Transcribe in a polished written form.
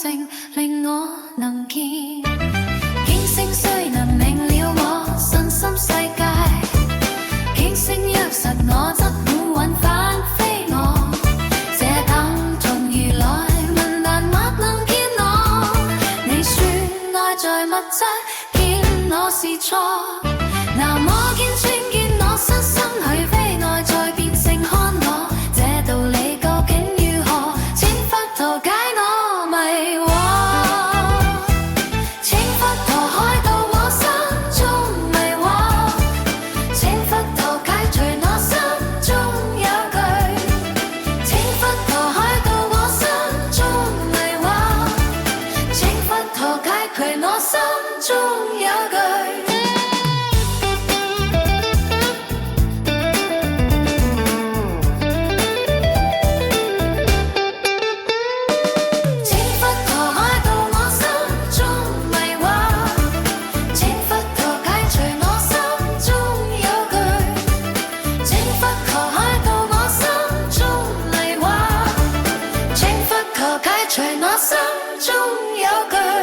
成，令我能見。見性雖能明了我身心世界，見性約實我則滿運反非我。這等同如來問難或能見我。你說愛在物質，見我是錯。拿我見穿見我身心去非愛，再變性看我。這道理究竟如何？請佛陀解我迷惑。請佛陀開導我心中迷惑。請佛陀解除我心中有懼。請佛陀開導我心中迷惑。請佛陀解除我心中有懼。除我心中有懼。